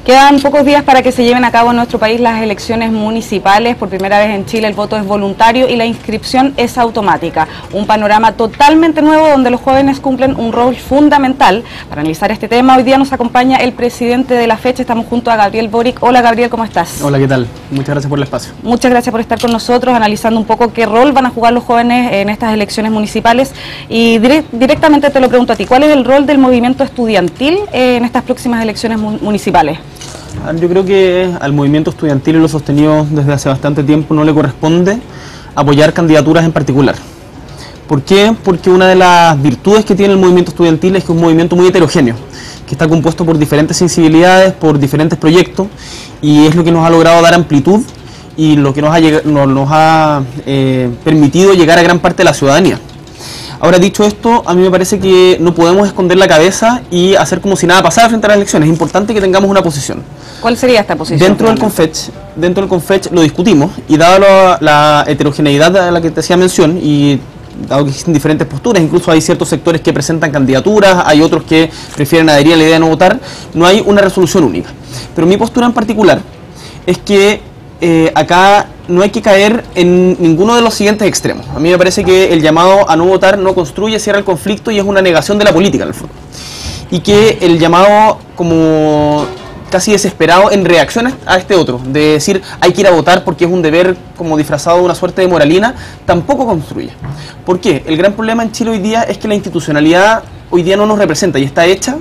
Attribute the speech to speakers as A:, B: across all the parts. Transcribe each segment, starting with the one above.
A: Quedan pocos días para que se lleven a cabo en nuestro país las elecciones municipales. Por primera vez en Chile el voto es voluntario y la inscripción es automática. Un panorama totalmente nuevo donde los jóvenes cumplen un rol fundamental. Para analizar este tema, hoy día nos acompaña el presidente de la fecha. Estamos junto a Gabriel Boric. Hola Gabriel, ¿cómo estás?
B: Hola, ¿qué tal? Muchas gracias por el espacio.
A: Muchas gracias por estar con nosotros, analizando un poco qué rol van a jugar los jóvenes en estas elecciones municipales. Y directamente te lo pregunto a ti, ¿cuál es el rol del movimiento estudiantil en estas próximas elecciones municipales?
B: Yo creo que al movimiento estudiantil, y lo sostenido desde hace bastante tiempo, no le corresponde apoyar candidaturas en particular. ¿Por qué? Porque una de las virtudes que tiene el movimiento estudiantil es que es un movimiento muy heterogéneo, que está compuesto por diferentes sensibilidades, por diferentes proyectos, y es lo que nos ha logrado dar amplitud y lo que nos ha permitido llegar a gran parte de la ciudadanía. Ahora, dicho esto, a mí me parece que no podemos esconder la cabeza y hacer como si nada pasara frente a las elecciones. Es importante que tengamos una posición.
A: ¿Cuál sería esta posición?
B: Dentro del CONFECH lo discutimos, y dado la heterogeneidad a la que te hacía mención, y dado que existen diferentes posturas, incluso hay ciertos sectores que presentan candidaturas, hay otros que prefieren adherir a la idea de no votar, no hay una resolución única. Pero mi postura en particular es que acá no hay que caer en ninguno de los siguientes extremos. A mí me parece que el llamado a no votar no construye, cierra el conflicto y es una negación de la política en el fondo. Y que el llamado como casi desesperado en reacción a este otro, de decir hay que ir a votar porque es un deber como disfrazado de una suerte de moralina, tampoco construye. ¿Por qué? El gran problema en Chile hoy día es que la institucionalidad hoy día no nos representa y está hecha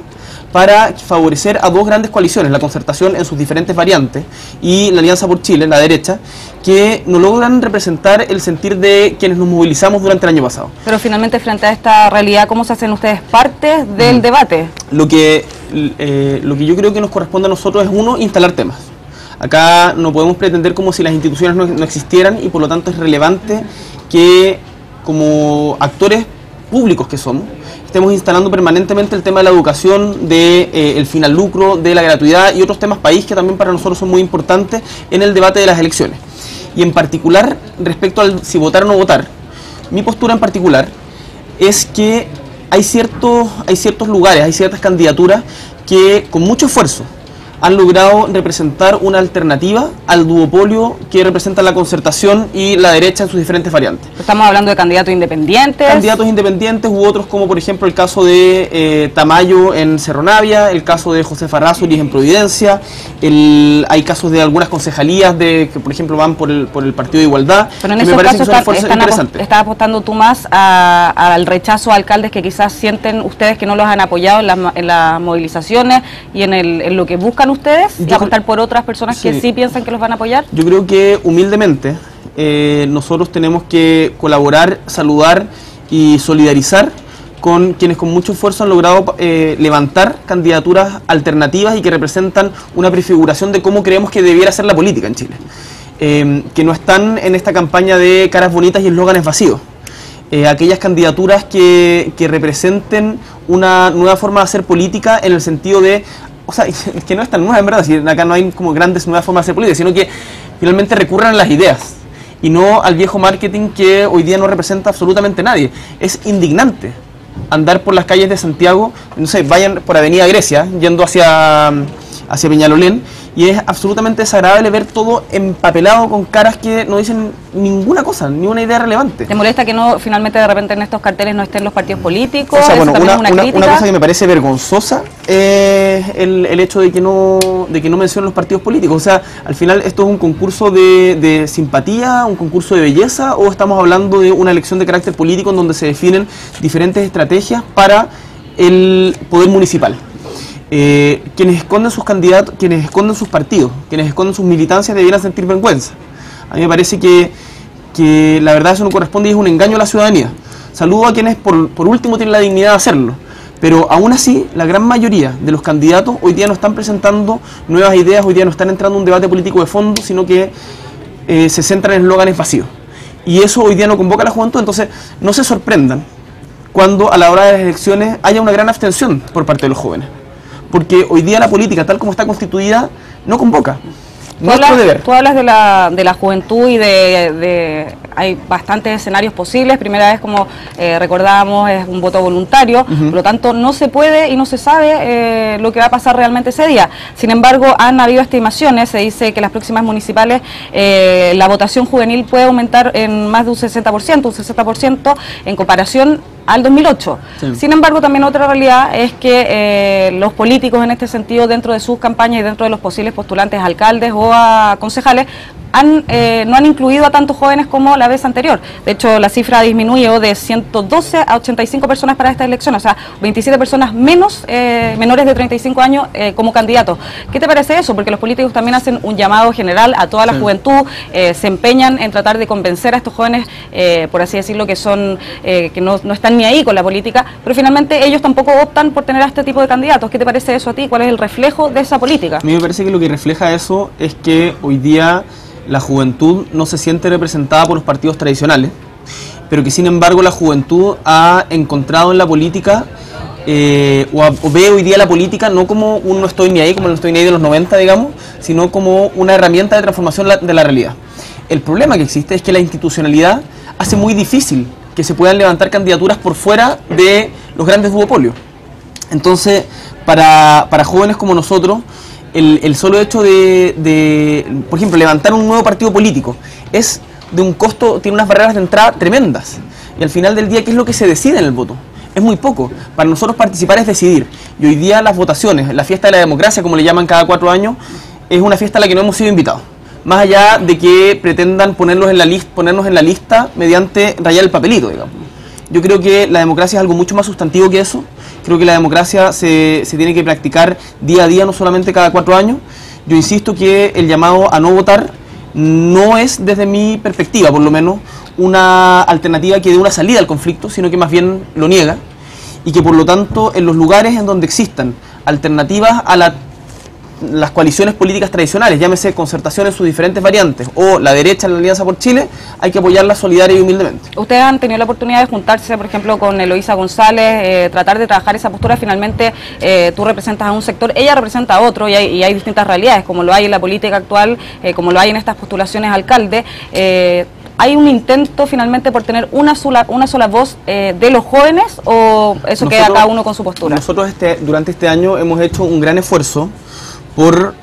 B: para favorecer a dos grandes coaliciones, la Concertación en sus diferentes variantes y la Alianza por Chile, la derecha, que no logran representar el sentir de quienes nos movilizamos durante el año pasado.
A: Pero finalmente, frente a esta realidad, ¿cómo se hacen ustedes parte del debate?
B: Lo que yo creo que nos corresponde a nosotros es, uno, instalar temas. Acá no podemos pretender como si las instituciones no existieran, y por lo tanto es relevante que como actores públicos que somos, estemos instalando permanentemente el tema de la educación, el fin al lucro, de la gratuidad y otros temas país que también para nosotros son muy importantes en el debate de las elecciones. Y en particular, respecto al si votar o no votar, mi postura en particular es que hay ciertos lugares, hay ciertas candidaturas que con mucho esfuerzo han logrado representar una alternativa al duopolio que representa la Concertación y la derecha en sus diferentes variantes.
A: Estamos hablando de candidatos independientes.
B: Candidatos independientes u otros, como por ejemplo el caso de Tamayo en Cerro Navia, el caso de Josefa Errázuriz en Providencia, hay casos de algunas concejalías que por ejemplo van por el Partido de Igualdad.
A: Pero en esos casos estás apostando tú más al rechazo a alcaldes que quizás sienten ustedes que no los han apoyado en las movilizaciones y en lo que buscan ustedes, y apostar por otras personas que sí piensan que los van a apoyar.
B: Yo creo que humildemente nosotros tenemos que colaborar, saludar y solidarizar con quienes con mucho esfuerzo han logrado levantar candidaturas alternativas y que representan una prefiguración de cómo creemos que debiera ser la política en Chile, que no están en esta campaña de caras bonitas y eslóganes vacíos. Aquellas candidaturas que representen una nueva forma de hacer política, en el sentido de, o sea, que no es tan nueva en verdad, si acá no hay como grandes nuevas formas de hacer política, sino que finalmente recurran a las ideas y no al viejo marketing que hoy día no representa absolutamente nadie. Es indignante andar por las calles de Santiago, no sé, vayan por Avenida Grecia, yendo hacia Peñalolén, y es absolutamente desagradable ver todo empapelado con caras que no dicen ninguna cosa, ni una idea relevante.
A: ¿Te molesta que no finalmente de repente en estos carteles no estén los partidos políticos?
B: O sea, bueno, una cosa que me parece vergonzosa es el hecho de que no mencionen los partidos políticos. O sea, al final, ¿esto es un concurso de simpatía, un concurso de belleza, o estamos hablando de una elección de carácter político en donde se definen diferentes estrategias para el poder municipal? Quienes esconden sus candidatos, quienes esconden sus partidos, quienes esconden sus militancias debieran sentir vergüenza. A mí me parece que la verdad eso no corresponde y es un engaño a la ciudadanía. Saludo a quienes por último tienen la dignidad de hacerlo, pero aún así la gran mayoría de los candidatos hoy día no están presentando nuevas ideas, hoy día no están entrando en un debate político de fondo, sino que se centran en eslóganes vacíos. Y eso hoy día no convoca a la juventud, entonces no se sorprendan cuando a la hora de las elecciones haya una gran abstención por parte de los jóvenes. Porque hoy día la política, tal como está constituida, no convoca. Nuestro deber.
A: Tú hablas de la juventud y de hay bastantes escenarios posibles. Primera vez, como recordábamos, es un voto voluntario, por lo tanto no se puede y no se sabe lo que va a pasar realmente ese día. Sin embargo, han habido estimaciones, se dice que las próximas municipales la votación juvenil puede aumentar en más de un 60% en comparación al 2008. Sí. Sin embargo, también otra realidad es que los políticos en este sentido, dentro de sus campañas y dentro de los posibles postulantes a alcaldes o a concejales, no han incluido a tantos jóvenes como la vez anterior. De hecho, la cifra disminuyó de 112 a 85 personas para esta elección, o sea, 27 personas menos, menores de 35 años como candidatos. ¿Qué te parece eso? Porque los políticos también hacen un llamado general a toda la juventud, se empeñan en tratar de convencer a estos jóvenes, por así decirlo, que son que no están ni ahí con la política, pero finalmente ellos tampoco optan por tener a este tipo de candidatos. ¿Qué te parece eso a ti? ¿Cuál es el reflejo de esa política?
B: A mí me parece que lo que refleja eso es que hoy día la juventud no se siente representada por los partidos tradicionales, pero que sin embargo la juventud ha encontrado en la política o ve hoy día la política no como un no estoy ni ahí, como el no estoy ni ahí de los 90, digamos, sino como una herramienta de transformación de la realidad. El problema que existe es que la institucionalidad hace muy difícil que se puedan levantar candidaturas por fuera de los grandes duopolios. Entonces, para jóvenes como nosotros, el solo hecho de, por ejemplo, levantar un nuevo partido político es de un costo, tiene unas barreras de entrada tremendas. Y al final del día, ¿qué es lo que se decide en el voto? Es muy poco. Para nosotros participar es decidir. Y hoy día las votaciones, la fiesta de la democracia, como le llaman cada 4 años, es una fiesta a la que no hemos sido invitados. Más allá de que pretendan ponernos en la lista mediante rayar el papelito, digamos. Yo creo que la democracia es algo mucho más sustantivo que eso. Creo que la democracia se tiene que practicar día a día, no solamente cada 4 años. Yo insisto que el llamado a no votar no es, desde mi perspectiva por lo menos, una alternativa que dé una salida al conflicto, sino que más bien lo niega. Y que por lo tanto, en los lugares en donde existan alternativas a las coaliciones políticas tradicionales, llámese concertación en sus diferentes variantes, o la derecha en la Alianza por Chile, hay que apoyarla solidaria y humildemente.
A: Ustedes han tenido la oportunidad de juntarse, por ejemplo, con Eloísa González, tratar de trabajar esa postura. Finalmente, tú representas a un sector, ella representa a otro, y hay distintas realidades, como lo hay en la política actual, como lo hay en estas postulaciones a alcalde. ¿Hay un intento finalmente por tener una sola voz de los jóvenes, o eso queda cada uno con su postura?
B: Nosotros durante este año hemos hecho un gran esfuerzo por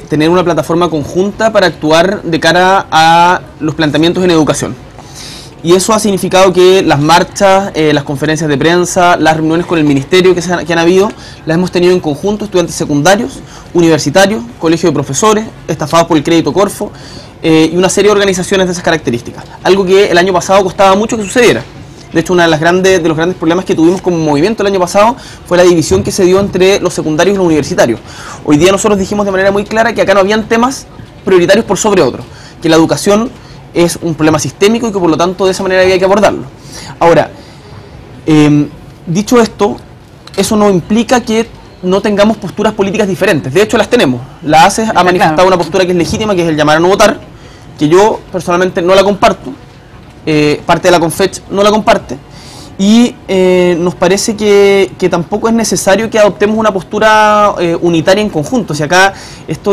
B: tener una plataforma conjunta para actuar de cara a los planteamientos en educación. Y eso ha significado que las marchas, las conferencias de prensa, las reuniones con el ministerio que han habido, las hemos tenido en conjunto estudiantes secundarios, universitarios, colegios de profesores, estafados por el crédito Corfo, y una serie de organizaciones de esas características. Algo que el año pasado costaba mucho que sucediera. De hecho, uno de los grandes problemas que tuvimos como movimiento el año pasado fue la división que se dio entre los secundarios y los universitarios. Hoy día nosotros dijimos de manera muy clara que acá no habían temas prioritarios por sobre otros, que la educación es un problema sistémico y que por lo tanto de esa manera había que abordarlo. Ahora, dicho esto, eso no implica que no tengamos posturas políticas diferentes. De hecho, las tenemos. La ACES ha manifestado una postura que es legítima, que es el llamar a no votar, que yo personalmente no la comparto. Parte de la CONFECH no la comparte, y nos parece que tampoco es necesario que adoptemos una postura unitaria en conjunto. O sea, acá,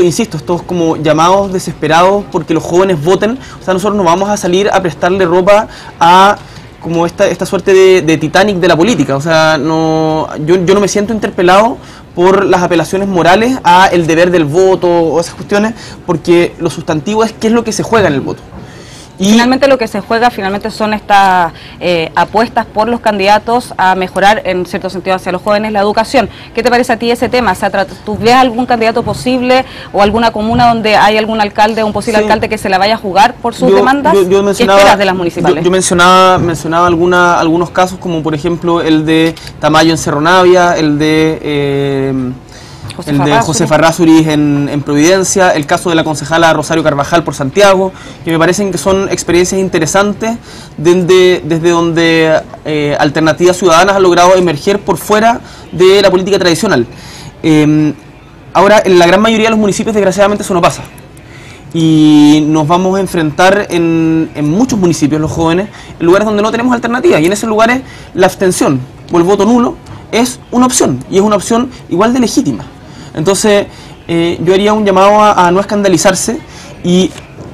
B: insisto, estos como llamados desesperados porque los jóvenes voten, o sea, nosotros no vamos a salir a prestarle ropa a como esta suerte de Titanic de la política. O sea, yo no me siento interpelado por las apelaciones morales a el deber del voto o esas cuestiones, porque lo sustantivo es qué es lo que se juega en el voto.
A: Y finalmente lo que se juega son estas apuestas por los candidatos a mejorar en cierto sentido hacia los jóvenes la educación. ¿Qué te parece a ti ese tema? O sea, ¿tú ves algún candidato posible o alguna comuna donde hay algún alcalde o un posible alcalde que se la vaya a jugar por sus demandas? ¿Qué esperas de las municipales?
B: Yo mencionaba algunos casos, como por ejemplo el de Tamayo en Cerro Navia, el de José Farrázuriz en Providencia, el caso de la concejala Rosario Carvajal por Santiago, que me parecen que son experiencias interesantes desde donde alternativas ciudadanas han logrado emerger por fuera de la política tradicional. Ahora, en la gran mayoría de los municipios, desgraciadamente, eso no pasa. Y nos vamos a enfrentar en muchos municipios, los jóvenes, en lugares donde no tenemos alternativas, y en esos lugares la abstención o el voto nulo es una opción, y es una opción igual de legítima. Entonces, yo haría un llamado a no escandalizarse y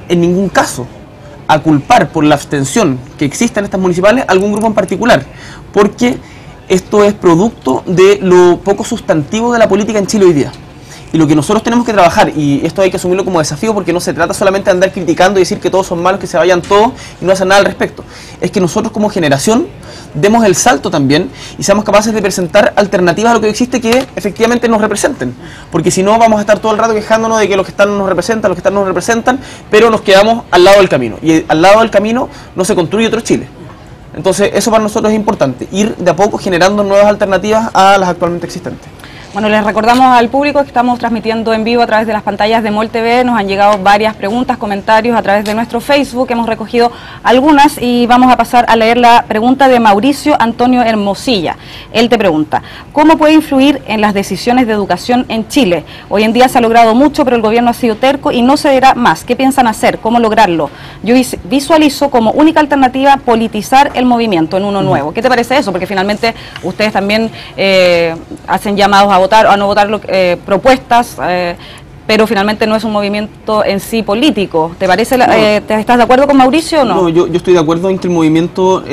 B: en ningún caso a culpar por la abstención que existe en estas municipales a algún grupo en particular, porque esto es producto de lo poco sustantivo de la política en Chile hoy día. Y lo que nosotros tenemos que trabajar, y esto hay que asumirlo como desafío, porque no se trata solamente de andar criticando y decir que todos son malos, que se vayan todos y no hacen nada al respecto. Es que nosotros como generación demos el salto también y seamos capaces de presentar alternativas a lo que existe que efectivamente nos representen. Porque si no vamos a estar todo el rato quejándonos de que los que están no nos representan, los que están no nos representan, pero nos quedamos al lado del camino. Y al lado del camino no se construye otro Chile. Entonces eso para nosotros es importante, ir de a poco generando nuevas alternativas a las actualmente existentes.
A: Bueno, les recordamos al público que estamos transmitiendo en vivo a través de las pantallas de MOL TV. Nos han llegado varias preguntas, comentarios a través de nuestro Facebook. Hemos recogido algunas y vamos a pasar a leer la pregunta de Mauricio Antonio Hermosilla. Él te pregunta, ¿cómo puede influir en las decisiones de educación en Chile? Hoy en día se ha logrado mucho, pero el gobierno ha sido terco y no cederá más. ¿Qué piensan hacer? ¿Cómo lograrlo? Yo visualizo como única alternativa politizar el movimiento en uno nuevo. ¿Qué te parece eso? Porque finalmente ustedes también hacen llamados a votar o a no votar propuestas, pero finalmente no es un movimiento en sí político. ¿Te parece? ¿Estás de acuerdo con Mauricio o no?
B: No, yo estoy de acuerdo en que el movimiento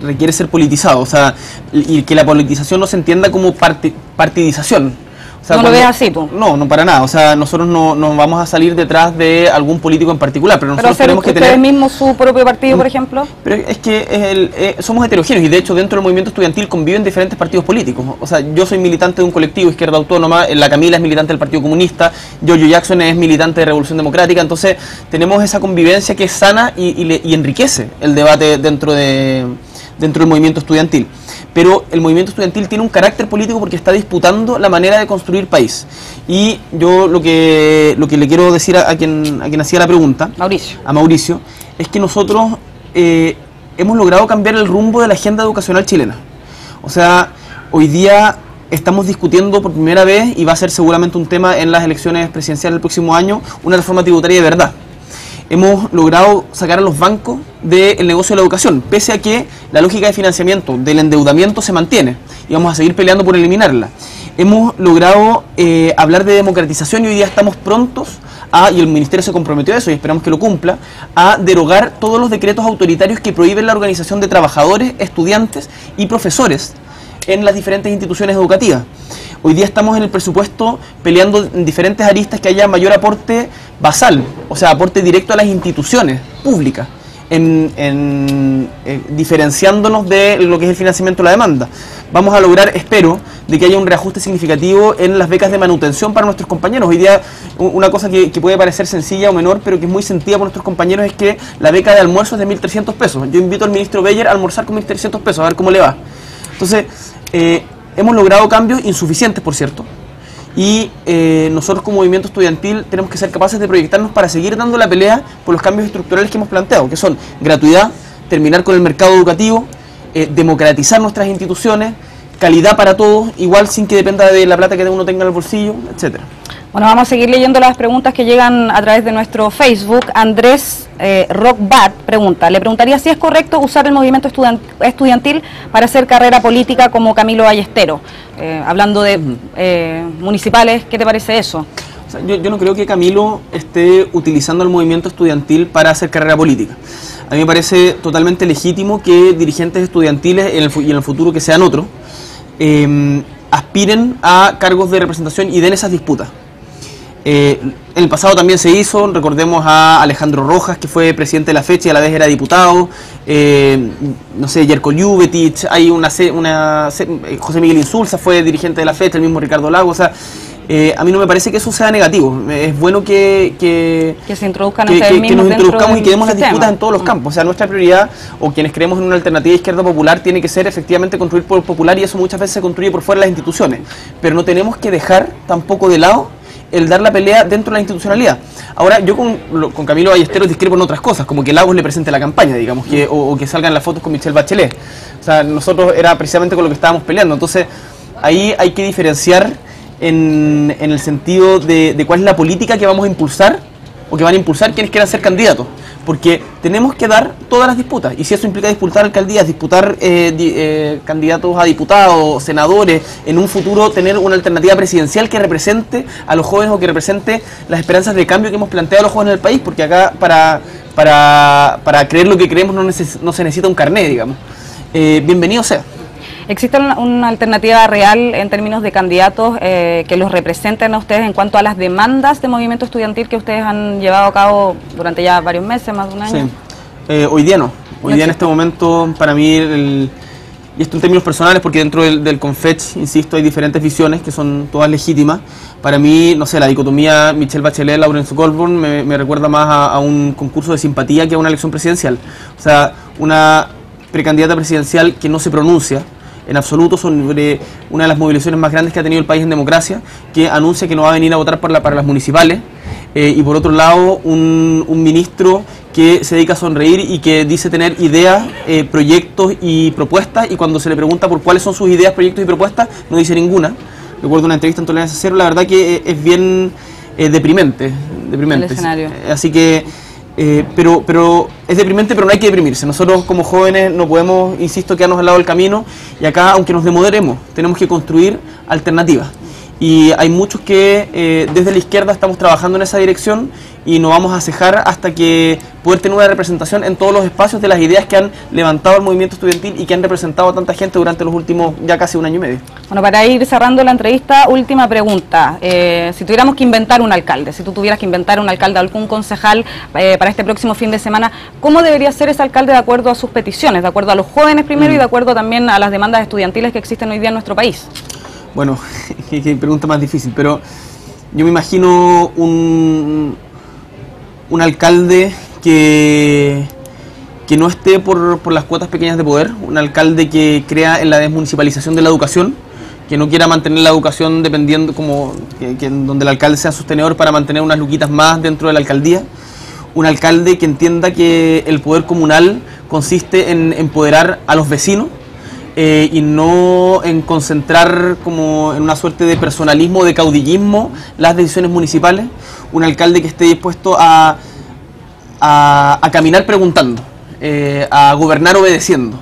B: requiere ser politizado, o sea, y que la politización no se entienda como partidización. O sea,
A: ¿No lo ves así tú?
B: No, no para nada. O sea, nosotros no vamos a salir detrás de algún político en particular, pero nosotros tenemos que tener...
A: ¿Ustedes mismos su propio partido, por ejemplo?
B: Pero es que somos heterogéneos y de hecho dentro del movimiento estudiantil conviven diferentes partidos políticos. O sea, yo soy militante de un colectivo Izquierda Autónoma, la Camila es militante del Partido Comunista, Giorgio Jackson es militante de Revolución Democrática, entonces tenemos esa convivencia que es sana y enriquece el debate dentro del movimiento estudiantil. Pero el movimiento estudiantil tiene un carácter político porque está disputando la manera de construir país. Y yo lo que le quiero decir a quien hacía la pregunta, a Mauricio, es que nosotros hemos logrado cambiar el rumbo de la agenda educacional chilena. O sea, hoy día estamos discutiendo por primera vez, y va a ser seguramente un tema en las elecciones presidenciales del próximo año, una reforma tributaria de verdad. Hemos logrado sacar a los bancos del negocio de la educación, pese a que la lógica de financiamiento del endeudamiento se mantiene y vamos a seguir peleando por eliminarla. Hemos logrado hablar de democratización y hoy día estamos prontos y el Ministerio se comprometió a eso y esperamos que lo cumpla, a derogar todos los decretos autoritarios que prohíben la organización de trabajadores, estudiantes y profesores en las diferentes instituciones educativas. Hoy día estamos en el presupuesto peleando en diferentes aristas que haya mayor aporte basal, o sea, aporte directo a las instituciones públicas, diferenciándonos de lo que es el financiamiento de la demanda. Vamos a lograr, espero, de que haya un reajuste significativo en las becas de manutención para nuestros compañeros. Hoy día una cosa que puede parecer sencilla o menor, pero que es muy sentida por nuestros compañeros, es que la beca de almuerzo es de 1.300 pesos. Yo invito al ministro Beyer a almorzar con 1.300 pesos, a ver cómo le va. Entonces, hemos logrado cambios insuficientes, por cierto, y nosotros como movimiento estudiantil tenemos que ser capaces de proyectarnos para seguir dando la pelea por los cambios estructurales que hemos planteado, que son gratuidad, terminar con el mercado educativo, democratizar nuestras instituciones, calidad para todos, igual sin que dependa de la plata que uno tenga en el bolsillo, etcétera.
A: Bueno, vamos a seguir leyendo las preguntas que llegan a través de nuestro Facebook. Andrés Rockbat pregunta, le preguntaría si es correcto usar el movimiento estudiantil para hacer carrera política como Camilo Ballesteros. Hablando de municipales, ¿qué te parece eso?
B: O sea, yo no creo que Camilo esté utilizando el movimiento estudiantil para hacer carrera política. A mí me parece totalmente legítimo que dirigentes estudiantiles y en el futuro que sean otros aspiren a cargos de representación y den esas disputas. En el pasado también se hizo, recordemos a Alejandro Rojas, que fue presidente de la fecha y a la vez era diputado, no sé, Jerko Ljubetic, hay José Miguel Insulza fue dirigente de la fecha, el mismo Ricardo Lago, o sea, a mí no me parece que eso sea negativo. Es bueno que
A: se introduzcan
B: que nos introduzcamos y que demos las
A: sistema.
B: disputas en todos los campos. O sea, nuestra prioridad, o quienes creemos en una alternativa de izquierda popular, tiene que ser efectivamente construir por el popular, y eso muchas veces se construye por fuera de las instituciones. Pero no tenemos que dejar tampoco de lado el dar la pelea dentro de la institucionalidad. Ahora, yo con Camilo Ballesteros discrepo en otras cosas, como que Lagos le presente la campaña, digamos, o que salgan las fotos con Michelle Bachelet. O sea, nosotros era precisamente con lo que estábamos peleando. Entonces, ahí hay que diferenciar en el sentido de cuál es la política que vamos a impulsar, o que van a impulsar quienes quieran ser candidatos. Porque tenemos que dar todas las disputas, y si eso implica disputar alcaldías, disputar candidatos a diputados, senadores, en un futuro tener una alternativa presidencial que represente a los jóvenes o que represente las esperanzas de cambio que hemos planteado a los jóvenes del país, porque acá para para creer lo que creemos no se necesita un carné, digamos. Bienvenido sea.
A: ¿Existe una alternativa real en términos de candidatos que los representen a ustedes en cuanto a las demandas de movimiento estudiantil que ustedes han llevado a cabo durante ya varios meses, más de un año?
B: Sí. Hoy día no. Hoy día en este momento, para mí, y esto en términos personales, porque dentro del Confech, insisto, hay diferentes visiones que son todas legítimas. Para mí, no sé, la dicotomía Michelle Bachelet-Laurence Goldborn me recuerda más a un concurso de simpatía que a una elección presidencial. O sea, una precandidata presidencial que no se pronuncia en absoluto sobre una de las movilizaciones más grandes que ha tenido el país en democracia, que anuncia que no va a venir a votar para las municipales, y por otro lado un ministro que se dedica a sonreír y que dice tener ideas, proyectos y propuestas, y cuando se le pregunta por cuáles son sus ideas, proyectos y propuestas, no dice ninguna. Recuerdo una entrevista en Tolerancia Cero, la verdad que es bien deprimente.
A: El escenario.
B: Así que pero es deprimente, pero no hay que deprimirse. Nosotros como jóvenes no podemos, insisto, quedarnos al lado del camino, y acá, aunque nos demoderemos, tenemos que construir alternativas. Y hay muchos que desde la izquierda estamos trabajando en esa dirección, y no vamos a cejar hasta que poder tener una representación en todos los espacios de las ideas que han levantado el movimiento estudiantil y que han representado a tanta gente durante los últimos ya casi un año y medio.
A: Bueno, para ir cerrando la entrevista, última pregunta. Si tuviéramos que inventar un alcalde, si tú tuvieras que inventar un alcalde, algún concejal para este próximo fin de semana, ¿cómo debería ser ese alcalde de acuerdo a sus peticiones, de acuerdo a los jóvenes primero y de acuerdo también a las demandas estudiantiles que existen hoy día en nuestro país?
B: Bueno, qué pregunta más difícil, pero yo me imagino un alcalde que no esté por las cuotas pequeñas de poder, un alcalde que crea en la desmunicipalización de la educación, que no quiera mantener la educación dependiendo donde el alcalde sea sostenedor para mantener unas luquitas más dentro de la alcaldía, un alcalde que entienda que el poder comunal consiste en empoderar a los vecinos, y no en concentrar como en una suerte de personalismo, de caudillismo, las decisiones municipales. Un alcalde que esté dispuesto a caminar preguntando, a gobernar obedeciendo.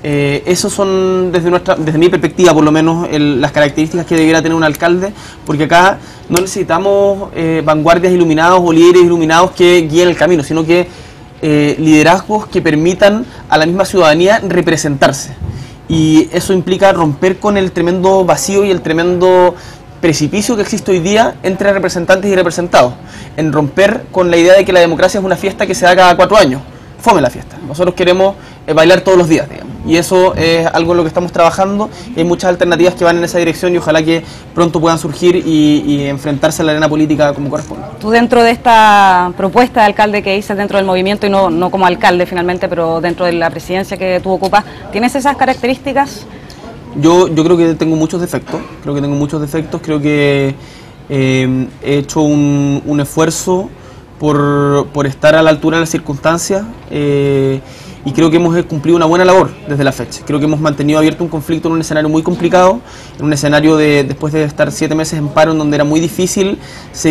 B: Esos son, desde mi perspectiva por lo menos, las características que debiera tener un alcalde, porque acá no necesitamos vanguardias iluminados o líderes iluminados que guíen el camino, sino que liderazgos que permitan a la misma ciudadanía representarse. Y eso implica romper con el tremendo vacío y el tremendo precipicio que existe hoy día entre representantes y representados, en romper con la idea de que la democracia es una fiesta que se da cada 4 años. Fome la fiesta. Nosotros queremos bailar todos los días, digamos. Y eso es algo en lo que estamos trabajando, y hay muchas alternativas que van en esa dirección, y ojalá que pronto puedan surgir y enfrentarse a la arena política como corresponde.
A: Tú, dentro de esta propuesta de alcalde que dices dentro del movimiento, y no como alcalde finalmente, pero dentro de la presidencia que tú ocupas, ¿tienes esas características?
B: Yo creo que tengo muchos defectos, creo que he hecho un esfuerzo por estar a la altura de las circunstancias, y creo que hemos cumplido una buena labor desde la fecha. Creo que hemos mantenido abierto un conflicto en un escenario muy complicado, en un escenario después de estar 7 meses en paro, en donde era muy difícil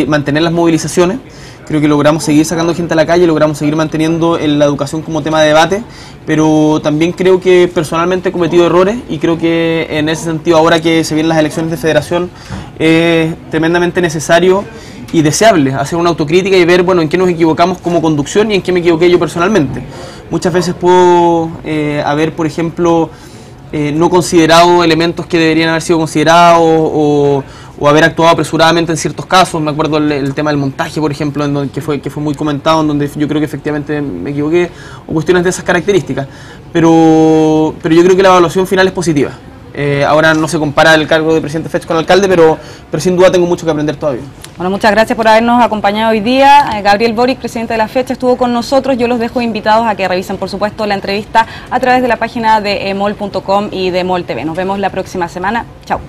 B: mantener las movilizaciones. Creo que logramos seguir sacando gente a la calle, logramos seguir manteniendo la educación como tema de debate, pero también creo que personalmente he cometido errores, y creo que en ese sentido, ahora que se vienen las elecciones de federación, es tremendamente necesario y deseable hacer una autocrítica y ver, bueno, en qué nos equivocamos como conducción y en qué me equivoqué yo personalmente. Muchas veces puedo haber, por ejemplo, no considerado elementos que deberían haber sido considerados, o haber actuado apresuradamente en ciertos casos. Me acuerdo el tema del montaje, por ejemplo, que fue muy comentado, en donde yo creo que efectivamente me equivoqué, o cuestiones de esas características. Pero yo creo que la evaluación final es positiva. Ahora no se compara el cargo de presidente FECH con alcalde, pero sin duda tengo mucho que aprender todavía.
A: Bueno, muchas gracias por habernos acompañado hoy día. Gabriel Boric, presidente de la FECH, estuvo con nosotros. Yo los dejo invitados a que revisen, por supuesto, la entrevista a través de la página de emol.com y de Emol TV. Nos vemos la próxima semana. Chao.